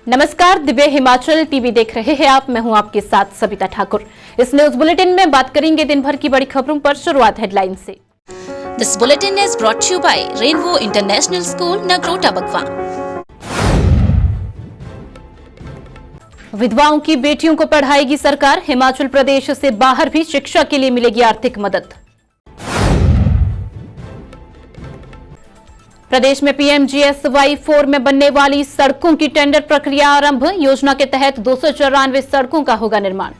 नमस्कार, दिव्य हिमाचल टीवी देख रहे हैं आप। मैं हूं आपके साथ सविता ठाकुर। इस न्यूज बुलेटिन में बात करेंगे दिन भर की बड़ी खबरों पर। शुरुआत हेडलाइन से। This bulletin is brought to you by Rainbow International School, Nagrota Bagwa. विधवाओं की बेटियों को पढ़ाएगी सरकार। हिमाचल प्रदेश से बाहर भी शिक्षा के लिए मिलेगी आर्थिक मदद। प्रदेश में पीएमजीएसवाई 4 में बनने वाली सड़कों की टेंडर प्रक्रिया आरंभ। योजना के तहत 294 सड़कों का होगा निर्माण।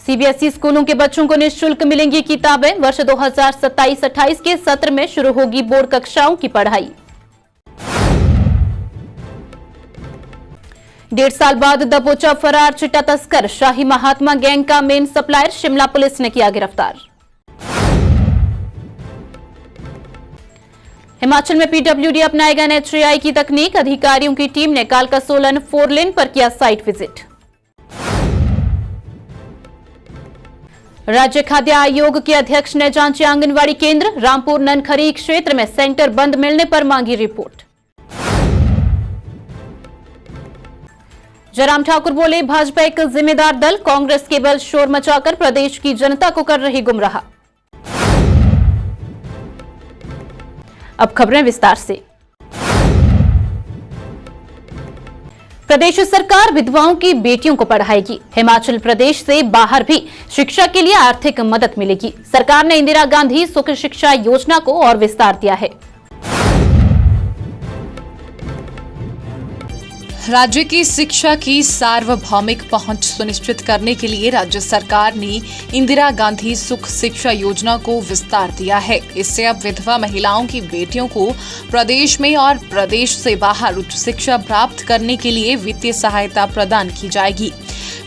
सीबीएसई स्कूलों के बच्चों को निःशुल्क मिलेंगी किताबें। वर्ष 2027-28 के सत्र में शुरू होगी बोर्ड कक्षाओं की पढ़ाई। 1.5 साल बाद दबोचा फरार चिट्टा तस्कर। शाही महात्मा गैंग का मेन सप्लायर शिमला पुलिस ने किया गिरफ्तार। हिमाचल में पीडब्ल्यूडी अपनाएगा एनएचएआई की तकनीक। अधिकारियों की टीम ने कालका सोलन 4 लेन पर किया साइट विजिट। राज्य खाद्य आयोग के अध्यक्ष ने जांचे आंगनवाड़ी केंद्र। रामपुर ननखरी क्षेत्र में सेंटर बंद मिलने पर मांगी रिपोर्ट। जयराम ठाकुर बोले, भाजपा एक जिम्मेदार दल। कांग्रेस केवल शोर मचाकर प्रदेश की जनता को कर रही गुमराह। अब खबरें विस्तार से। प्रदेश सरकार विधवाओं की बेटियों को पढ़ाएगी। हिमाचल प्रदेश से बाहर भी शिक्षा के लिए आर्थिक मदद मिलेगी। सरकार ने इंदिरा गांधी सुख शिक्षा योजना को और विस्तार दिया है। राज्य की शिक्षा की सार्वभौमिक पहुंच सुनिश्चित करने के लिए राज्य सरकार ने इंदिरा गांधी सुख शिक्षा योजना को विस्तार दिया है। इससे अब विधवा महिलाओं की बेटियों को प्रदेश में और प्रदेश से बाहर उच्च शिक्षा प्राप्त करने के लिए वित्तीय सहायता प्रदान की जाएगी।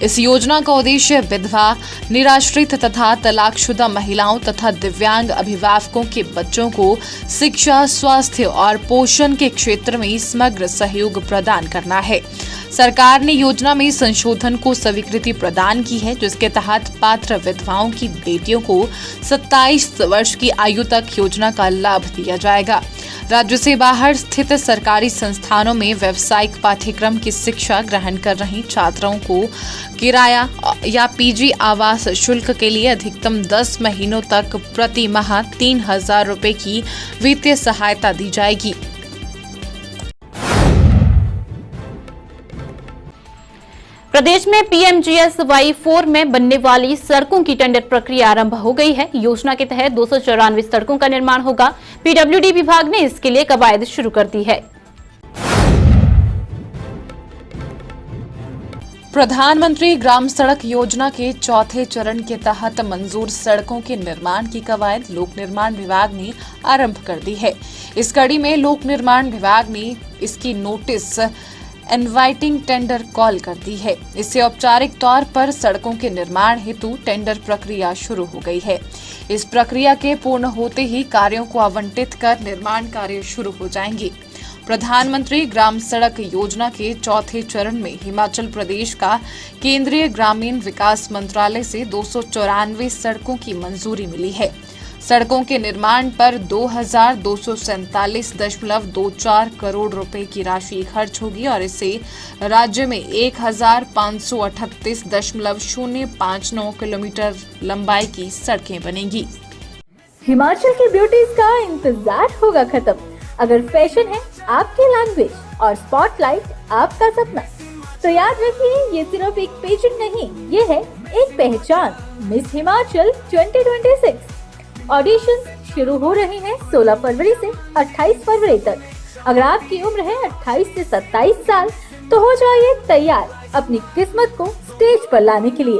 इस योजना का उद्देश्य विधवा, निराश्रित तथा तलाकशुदा महिलाओं तथा दिव्यांग अभिभावकों के बच्चों को शिक्षा, स्वास्थ्य और पोषण के क्षेत्र में समग्र सहयोग प्रदान करना है। सरकार ने योजना में संशोधन को स्वीकृति प्रदान की है, जिसके तहत पात्र विधवाओं की बेटियों को 27 वर्ष की आयु तक योजना का लाभ दिया जाएगा। राज्य से बाहर स्थित सरकारी संस्थानों में व्यावसायिक पाठ्यक्रम की शिक्षा ग्रहण कर रही छात्राओं को किराया या पीजी आवास शुल्क के लिए अधिकतम 10 महीनों तक प्रति माह 3,000 रुपए की वित्तीय सहायता दी जाएगी। प्रदेश में पीएमजीएसवाई 4 में बनने वाली सड़कों की टेंडर प्रक्रिया आरंभ हो गई है। योजना के तहत 294 सड़कों का निर्माण होगा। पीडब्ल्यूडी विभाग ने इसके लिए कवायद शुरू कर दी है। प्रधानमंत्री ग्राम सड़क योजना के चौथे चरण के तहत मंजूर सड़कों के निर्माण की कवायद लोक निर्माण विभाग ने आरंभ कर दी है। इस कड़ी में लोक निर्माण विभाग ने इसकी नोटिस इनवाइटिंग टेंडर कॉल कर दी है। इससे औपचारिक तौर पर सड़कों के निर्माण हेतु टेंडर प्रक्रिया शुरू हो गई है। इस प्रक्रिया के पूर्ण होते ही कार्यों को आवंटित कर निर्माण कार्य शुरू हो जाएंगे। प्रधानमंत्री ग्राम सड़क योजना के चौथे चरण में हिमाचल प्रदेश का केंद्रीय ग्रामीण विकास मंत्रालय से 294 सड़कों की मंजूरी मिली है। सड़कों के निर्माण पर 2,247.24 करोड़ रुपए की राशि खर्च होगी और इससे राज्य में 1,538.059 किलोमीटर लंबाई की सड़कें बनेंगी। हिमाचल की ब्यूटीज का इंतजार होगा खत्म। अगर फैशन है आपकी लैंग्वेज और स्पॉटलाइट आपका सपना, तो याद रखिए, ये सिर्फ एक पेजेंट नहीं, ये है एक पहचान। मिस हिमाचल 2026 ऑडिशंस शुरू हो रहे हैं 16 फरवरी से 28 फरवरी तक। अगर आपकी उम्र है 28 से 27 साल तो हो जाइए तैयार अपनी किस्मत को स्टेज पर लाने के लिए।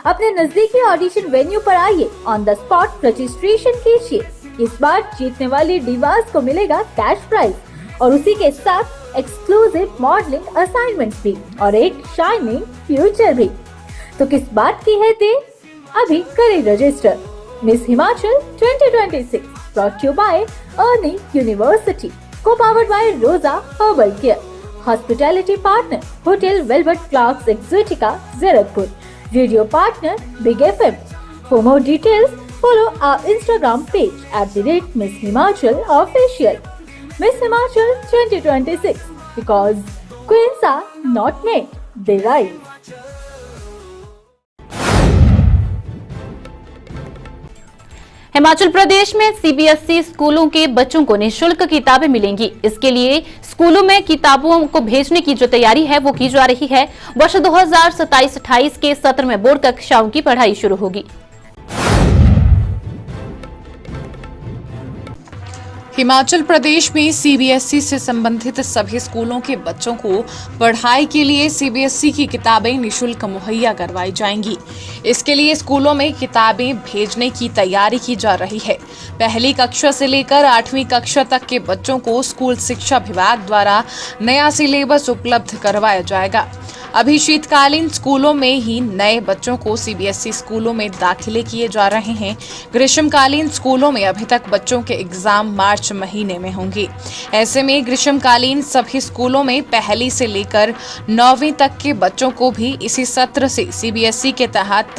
अपने नजदीकी ऑडिशन वेन्यू पर आइए, ऑन द स्पॉट रजिस्ट्रेशन कीजिए। इस बार जीतने वाली डिवास को मिलेगा कैश प्राइज और उसी के साथ एक्सक्लूसिव मॉडलिंग असाइनमेंट भी और एक शाइनिंग फ्यूचर भी। तो किस बात की है देर, अभी करें register. Miss Himachal 2026 brought to you by Ernie University, co-powered by Rosa Herbal Care, hospitality partner Hotel Velvet Clarks Exotica, Zirakpur, radio partner Big FM. For more details, follow our Instagram page @Miss Himachal Official. Miss Himachal 2026 because queens are not made, they rise. Himachal Pradesh में CBSE स्कूलों के बच्चों को निःशुल्क किताबें मिलेंगी। इसके लिए स्कूलों में किताबों को भेजने की जो तैयारी है वो की जा रही है। वर्ष 2027-28 के सत्र में बोर्ड कक्षाओं की पढ़ाई शुरू होगी। हिमाचल प्रदेश में सीबीएसई से संबंधित सभी स्कूलों के बच्चों को पढ़ाई के लिए सीबीएसई की किताबें निःशुल्क मुहैया करवाई जाएंगी। इसके लिए स्कूलों में किताबें भेजने की तैयारी की जा रही है। पहली कक्षा से लेकर 8वीं कक्षा तक के बच्चों को स्कूल शिक्षा विभाग द्वारा नया सिलेबस उपलब्ध करवाया जाएगा। अभी शीतकालीन स्कूलों में ही नए बच्चों को सीबीएसई स्कूलों में दाखिले किए जा रहे हैं। ग्रीष्मकालीन स्कूलों में अभी तक बच्चों के एग्जाम मार्च महीने में होंगे। ऐसे में ग्रीष्मकालीन सभी स्कूलों में पहली से लेकर 9वीं तक के बच्चों को भी इसी सत्र से सीबीएसई के तहत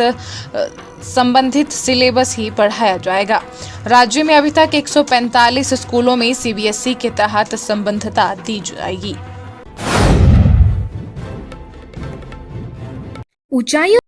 संबंधित सिलेबस ही पढ़ाया जाएगा। राज्य में अभी तक 145 स्कूलों में सीबीएसई के तहत संबद्धता दी जाएगी। ऊंचाइयों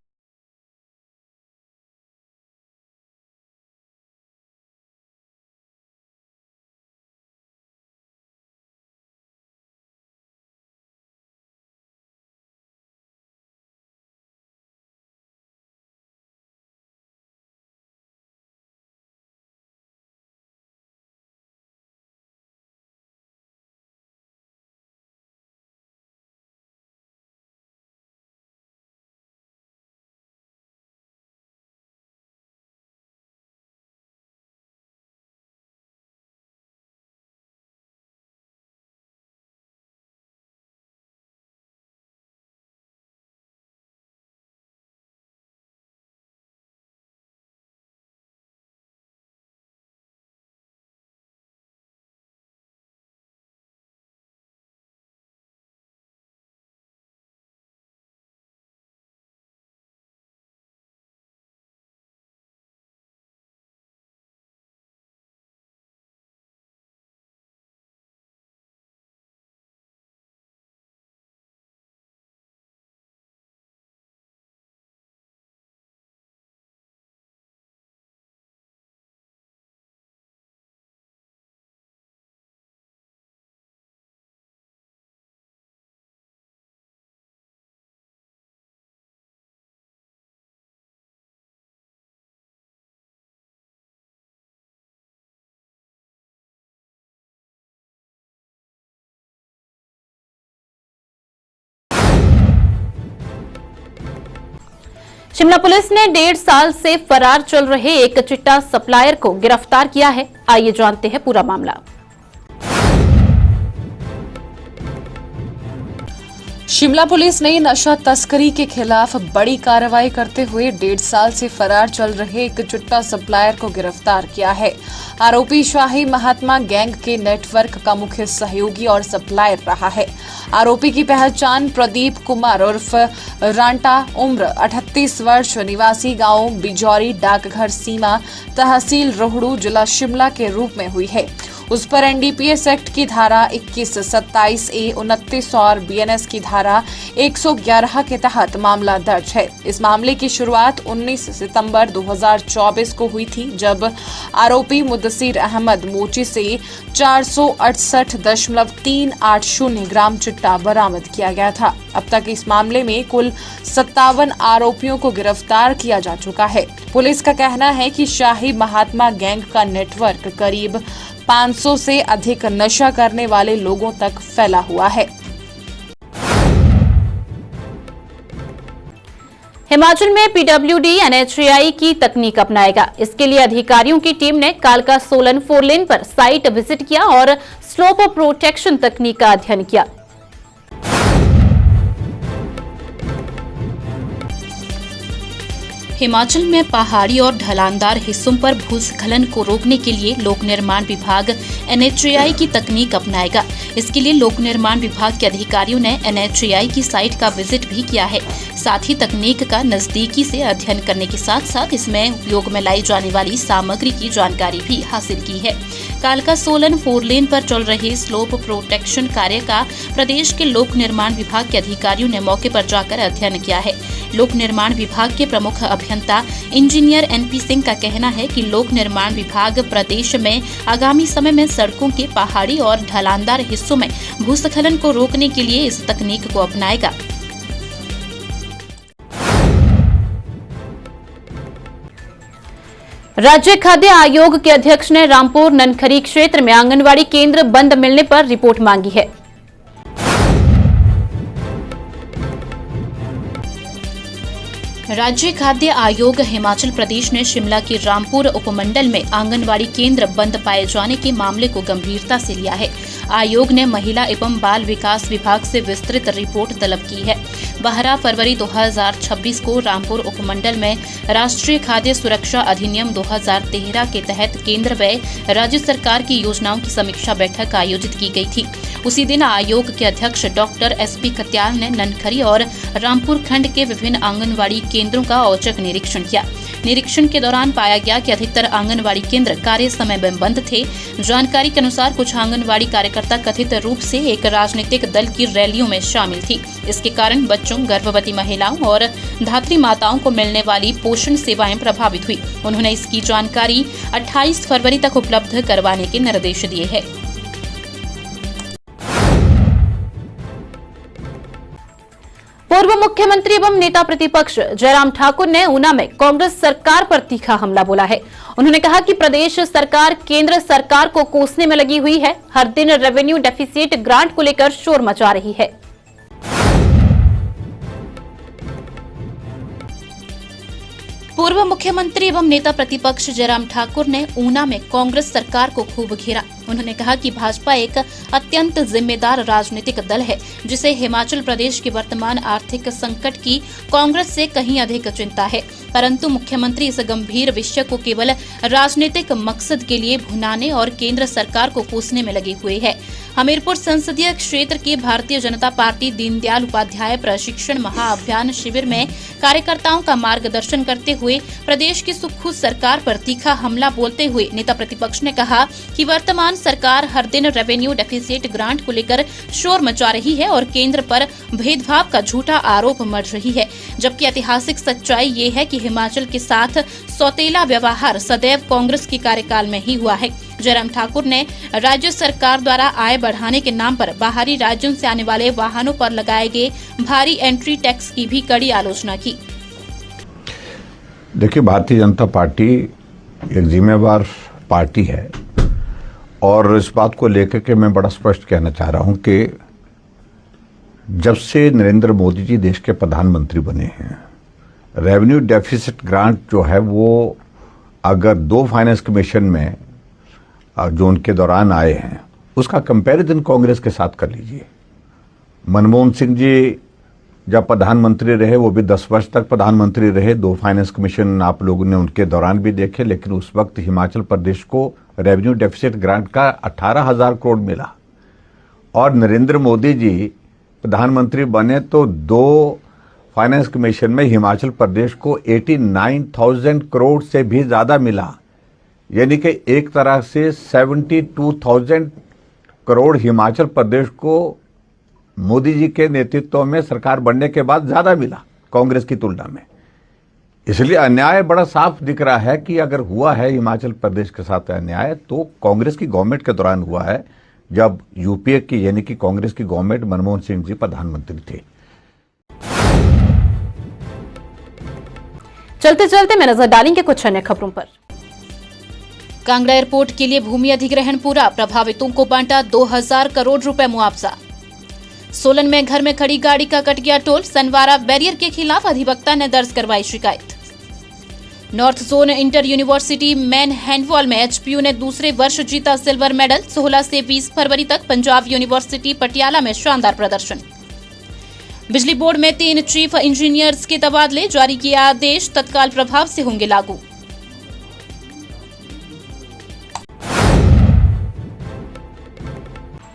शिमला पुलिस ने 1.5 साल से फरार चल रहे एक चिट्टा सप्लायर को गिरफ्तार किया है। आइए जानते हैं पूरा मामला। शिमला पुलिस ने नशा तस्करी के खिलाफ बड़ी कार्रवाई करते हुए 1.5 साल से फरार चल रहे एक चिट्टा सप्लायर को गिरफ्तार किया है। आरोपी शाही महात्मा गैंग के नेटवर्क का मुख्य सहयोगी और सप्लायर रहा है। आरोपी की पहचान प्रदीप कुमार उर्फ रांटा, उम्र 38 वर्ष, निवासी गांव बिजौरी, डाकघर सीमा, तहसील रोहड़ू, जिला शिमला के रूप में हुई है। उस पर एनडीपीएस एक्ट की धारा 21, 27A, 29 और बीएनएस की धारा 111 के तहत मामला दर्ज है। इस मामले की शुरुआत 19 सितंबर 2024 को हुई थी, जब आरोपी मुदस्सिर अहमद मोची से 468.380 ग्राम चिट्टा बरामद किया गया था। अब तक इस मामले में कुल 57 आरोपियों को गिरफ्तार किया जा चुका है। पुलिस का कहना है कि शाही महात्मा गैंग का नेटवर्क करीब 500 से अधिक नशा करने वाले लोगों तक फैला हुआ है। हिमाचल में पीडब्ल्यूडी एनएचएआई की तकनीक अपनाएगा। इसके लिए अधिकारियों की टीम ने कालका सोलन 4 लेन पर साइट विजिट किया और स्लोप प्रोटेक्शन तकनीक का अध्ययन किया। हिमाचल में पहाड़ी और ढलानदार हिस्सों पर भूस्खलन को रोकने के लिए लोक निर्माण विभाग NHAI की तकनीक अपनाएगा। इसके लिए लोक निर्माण विभाग के अधिकारियों ने NHAI की साइट का विजिट भी किया है। साथ ही तकनीक का नजदीकी से अध्ययन करने के साथ साथ इसमें उपयोग में लाई जाने वाली सामग्री की जानकारी भी हासिल की है। कालका सोलन 4 लेन पर चल रहे स्लोप प्रोटेक्शन कार्य का प्रदेश के लोक निर्माण विभाग के अधिकारियों ने मौके पर जाकर अध्ययन किया है। लोक निर्माण विभाग के प्रमुख अभियंता इंजीनियर NP सिंह का कहना है कि लोक निर्माण विभाग प्रदेश में आगामी समय में सड़कों के पहाड़ी और ढलानदार हिस्सों में भूस्खलन को रोकने के लिए इस तकनीक को अपनाएगा। राज्य खाद्य आयोग के अध्यक्ष ने रामपुर ननखरी क्षेत्र में आंगनवाड़ी केंद्र बंद मिलने पर रिपोर्ट मांगी है। राज्य खाद्य आयोग हिमाचल प्रदेश ने शिमला के रामपुर उपमंडल में आंगनवाड़ी केंद्र बंद पाए जाने के मामले को गंभीरता से लिया है। आयोग ने महिला एवं बाल विकास विभाग से विस्तृत रिपोर्ट तलब की है। 12 फरवरी 2026 को रामपुर उपमंडल में राष्ट्रीय खाद्य सुरक्षा अधिनियम 2013 के तहत केंद्र व राज्य सरकार की योजनाओं की समीक्षा बैठक आयोजित की गई थी। उसी दिन आयोग के अध्यक्ष डॉक्टर SP कत्याल ने ननखरी और रामपुर खंड के विभिन्न आंगनवाड़ी केंद्रों का औचक निरीक्षण किया। निरीक्षण के दौरान पाया गया कि अधिकतर आंगनवाड़ी केंद्र कार्य समय में बंद थे। जानकारी के अनुसार कुछ आंगनवाड़ी कार्यकर्ता कथित रूप से एक राजनीतिक दल की रैलियों में शामिल थी। इसके कारण बच्चों, गर्भवती महिलाओं और धात्री माताओं को मिलने वाली पोषण सेवाएं प्रभावित हुई। उन्होंने इसकी जानकारी 28 फरवरी तक उपलब्ध करवाने के निर्देश दिए हैं। पूर्व मुख्यमंत्री एवं नेता प्रतिपक्ष जयराम ठाकुर ने ऊना में कांग्रेस सरकार पर तीखा हमला बोला है। उन्होंने कहा कि प्रदेश सरकार केंद्र सरकार को कोसने में लगी हुई है। हर दिन रेवेन्यू डेफिसिट ग्रांट को लेकर शोर मचा रही है। पूर्व मुख्यमंत्री एवं नेता प्रतिपक्ष जयराम ठाकुर ने ऊना में कांग्रेस सरकार को खूब घेरा। उन्होंने कहा कि भाजपा एक अत्यंत जिम्मेदार राजनीतिक दल है, जिसे हिमाचल प्रदेश के वर्तमान आर्थिक संकट की कांग्रेस से कहीं अधिक चिंता है। परंतु मुख्यमंत्री इस गंभीर विषय को केवल राजनीतिक मकसद के लिए भुनाने और केंद्र सरकार को कोसने में लगे हुए हैं। हमीरपुर संसदीय क्षेत्र के भारतीय जनता पार्टी दीनदयाल उपाध्याय प्रशिक्षण महाअभियान शिविर में कार्यकर्ताओं का मार्गदर्शन करते हुए प्रदेश की सुखू सरकार पर तीखा हमला बोलते हुए नेता प्रतिपक्ष ने कहा कि वर्तमान सरकार हर दिन रेवेन्यू डेफिसिट ग्रांट को लेकर शोर मचा रही है और केंद्र पर भेदभाव का झूठा आरोप मढ़ रही है, जबकि ऐतिहासिक सच्चाई ये है कि हिमाचल के साथ सौतेला व्यवहार सदैव कांग्रेस के कार्यकाल में ही हुआ है। जयराम ठाकुर ने राज्य सरकार द्वारा आय बढ़ाने के नाम पर बाहरी राज्यों से आने वाले वाहनों पर लगाए गए भारी एंट्री टैक्स की भी कड़ी आलोचना की। देखिए, भारतीय जनता पार्टी एक जिम्मेवार पार्टी है और इस बात को लेकर के मैं बड़ा स्पष्ट कहना चाह रहा हूं कि जब से नरेंद्र मोदी जी देश के प्रधानमंत्री बने हैं, रेवेन्यू डेफिसिट ग्रांट जो है वो अगर 2 फाइनेंस कमीशन में जो उनके दौरान आए हैं उसका कंपैरिजन कांग्रेस के साथ कर लीजिए। मनमोहन सिंह जी जब प्रधानमंत्री रहे, वो भी 10 वर्ष तक प्रधानमंत्री रहे। 2 फाइनेंस कमीशन आप लोगों ने उनके दौरान भी देखे, लेकिन उस वक्त हिमाचल प्रदेश को रेवेन्यू डेफिसिट ग्रांट का 18,000 करोड़ मिला। और नरेंद्र मोदी जी प्रधानमंत्री बने तो 2 फाइनेंस कमीशन में हिमाचल प्रदेश को 89,000 करोड़ से भी ज्यादा मिला, यानी कि एक तरह से 72,000 करोड़ हिमाचल प्रदेश को मोदी जी के नेतृत्व में सरकार बनने के बाद ज्यादा मिला कांग्रेस की तुलना में। इसलिए अन्याय बड़ा साफ दिख रहा है कि अगर हुआ है हिमाचल प्रदेश के साथ अन्याय तो कांग्रेस की गवर्नमेंट के दौरान हुआ है, जब यूपीए की यानी कि कांग्रेस की गवर्नमेंट मनमोहन सिंह जी प्रधानमंत्री थे। चलते चलते मैं नजर डालेंगे कुछ अन्य खबरों पर। कांगड़ा एयरपोर्ट के लिए भूमि अधिग्रहण पूरा, प्रभावितों को बांटा 2000 करोड़ रुपए मुआवजा। सोलन में घर में खड़ी गाड़ी का कट गया टोल, सनवारा बैरियर के खिलाफ अधिवक्ता ने दर्ज करवाई शिकायत। North zone inter university man handball में HPU ने दूसरे वर्ष जीता सिल्वर मेडल। 16 से 20 फरवरी तक पंजाब यूनिवर्सिटी पटियाला में शानदार प्रदर्शन। बिजली बोर्ड में 3 चीफ इंजीनियर्स के तबादले, जारी किया आदेश, तत्काल प्रभाव से होंगे लागू।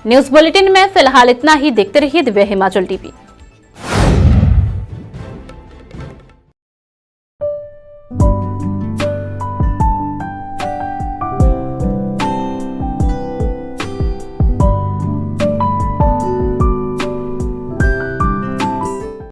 न्यूज बुलेटिन में फिलहाल इतना ही। देखते रहिए दिव्य हिमाचल टीवी।